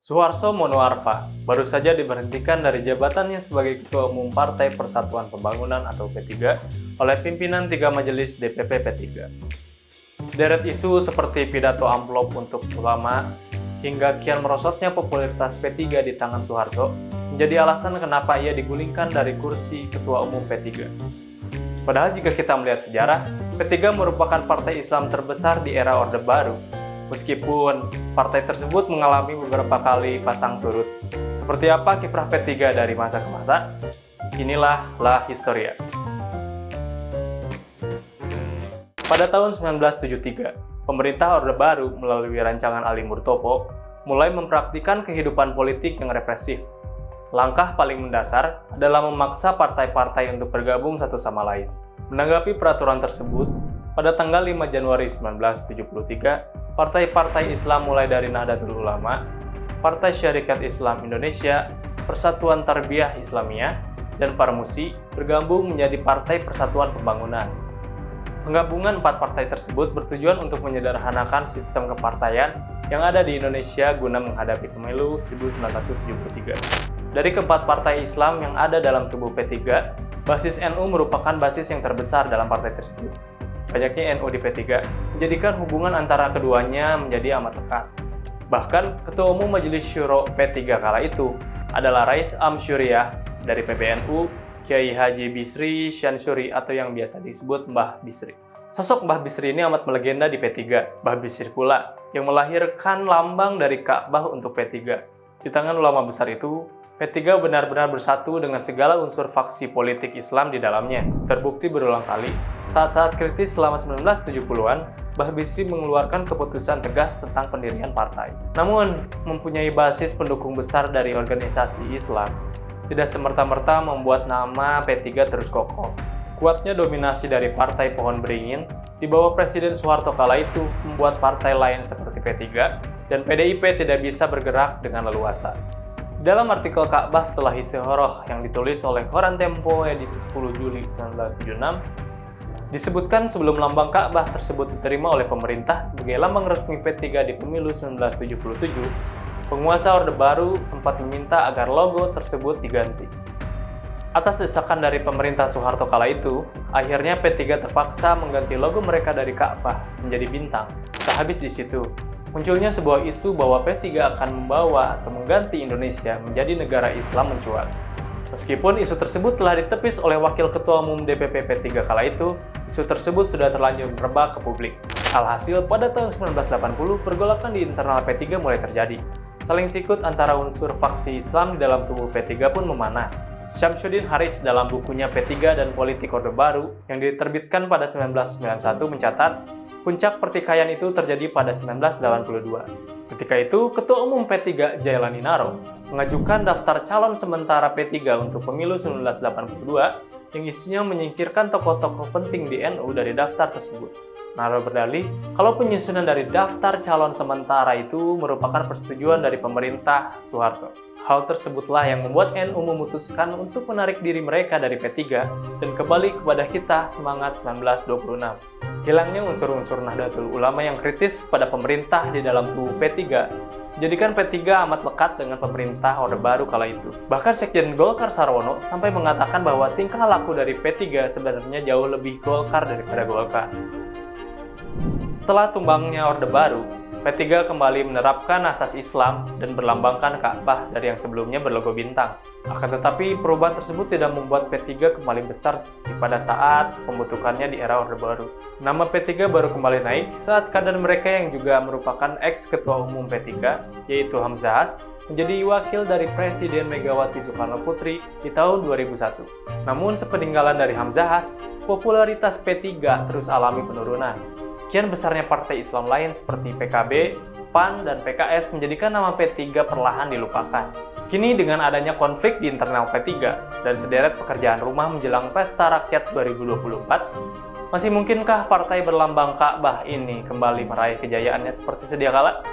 Suharso Monoarfa baru saja diberhentikan dari jabatannya sebagai Ketua Umum Partai Persatuan Pembangunan atau P3 oleh pimpinan 3 majelis DPP P3. Sederet isu seperti pidato amplop untuk ulama hingga kian merosotnya popularitas P3 di tangan Suharso menjadi alasan kenapa ia digulingkan dari kursi Ketua Umum P3. Padahal jika kita melihat sejarah, P3 merupakan partai Islam terbesar di era Orde Baru. Meskipun partai tersebut mengalami beberapa kali pasang surut. Seperti apa kiprah P3 dari masa ke masa? Inilah La Historia. Pada tahun 1973, pemerintah Orde Baru melalui rancangan Ali Murtopo mulai mempraktikkan kehidupan politik yang represif. Langkah paling mendasar adalah memaksa partai-partai untuk bergabung satu sama lain. Menanggapi peraturan tersebut, pada tanggal 5 Januari 1973, partai-partai Islam mulai dari Nahdlatul Ulama, Partai Syarikat Islam Indonesia, Persatuan Tarbiyah Islamiyah, dan Parmusi bergabung menjadi Partai Persatuan Pembangunan. Penggabungan 4 partai tersebut bertujuan untuk menyederhanakan sistem kepartaian yang ada di Indonesia guna menghadapi pemilu 1973. Dari keempat partai Islam yang ada dalam tubuh P3, basis NU merupakan basis yang terbesar dalam partai tersebut. Banyaknya NU di P3 menjadikan hubungan antara keduanya menjadi amat lekat. Bahkan, Ketua Umum Majelis Syuro P3 kala itu adalah Rais Am Syuriah dari PBNU, Kiai Haji Bisri Syansuri atau yang biasa disebut Mbah Bisri. Sosok Mbah Bisri ini amat melegenda di P3. Mbah Bisri pula yang melahirkan lambang dari Ka'bah untuk P3. Di tangan ulama besar itu, P3 benar-benar bersatu dengan segala unsur faksi politik Islam di dalamnya. Terbukti berulang kali, saat-saat kritis selama 1970-an, Mbah Bisri mengeluarkan keputusan tegas tentang pendirian partai. Namun, mempunyai basis pendukung besar dari organisasi Islam, tidak semerta-merta membuat nama P3 terus kokoh. Kuatnya dominasi dari Partai Pohon Beringin di bawah Presiden Soeharto kala itu membuat partai lain seperti P3 dan PDIP tidak bisa bergerak dengan leluasa. Dalam artikel Ka'bah setelah Isyihoroh yang ditulis oleh Koran Tempo edisi 10 Juli 1976, disebutkan sebelum lambang Ka'bah tersebut diterima oleh pemerintah sebagai lambang resmi P3 di pemilu 1977, penguasa Orde Baru sempat meminta agar logo tersebut diganti. Atas desakan dari pemerintah Soeharto kala itu, akhirnya P3 terpaksa mengganti logo mereka dari Ka'bah menjadi bintang. Tak habis di situ, munculnya sebuah isu bahwa P3 akan membawa atau mengganti Indonesia menjadi negara Islam mencuat. Meskipun isu tersebut telah ditepis oleh Wakil Ketua Umum DPP P3 kala itu, isu tersebut sudah terlanjur merebak ke publik. Alhasil, pada tahun 1980, pergolakan di internal P3 mulai terjadi. Saling sikut antara unsur faksi Islam di dalam tubuh P3 pun memanas. Syamsuddin Haris dalam bukunya P3 dan Politik Orde Baru yang diterbitkan pada 1991 mencatat, puncak pertikaian itu terjadi pada 1982. Ketika itu, Ketua Umum P3 Jailani Naro mengajukan daftar calon sementara P3 untuk pemilu 1982 yang isinya menyingkirkan tokoh-tokoh penting di NU dari daftar tersebut. Naro berdalih kalau penyusunan dari daftar calon sementara itu merupakan persetujuan dari pemerintah Soeharto. Hal tersebutlah yang membuat NU memutuskan untuk menarik diri mereka dari P3 dan kembali kepada kita semangat 1926. Hilangnya unsur-unsur Nahdlatul Ulama yang kritis pada pemerintah di dalam tubuh P3 menjadikan P3 amat lekat dengan pemerintah Orde Baru kala itu. Bahkan Sekjen Golkar Sarwono sampai mengatakan bahwa tingkah laku dari P3 sebenarnya jauh lebih Golkar daripada Golkar. Setelah tumbangnya Orde Baru, P3 kembali menerapkan asas Islam dan berlambangkan Ka'bah dari yang sebelumnya berlogo bintang. Akan tetapi, perubahan tersebut tidak membuat P3 kembali besar seperti pada saat pembentukannya di era Orde Baru. Nama P3 baru kembali naik saat kader mereka yang juga merupakan ex-ketua umum P3, yaitu Hamzahas, menjadi wakil dari Presiden Megawati Soekarno Putri di tahun 2001. Namun, sepeninggalan dari Hamzahas, popularitas P3 terus alami penurunan. Kian besarnya partai Islam lain seperti PKB, PAN, dan PKS menjadikan nama P3 perlahan dilupakan. Kini dengan adanya konflik di internal P3 dan sederet pekerjaan rumah menjelang Pesta Rakyat 2024, masih mungkinkah partai berlambang Ka'bah ini kembali meraih kejayaannya seperti sedia kala?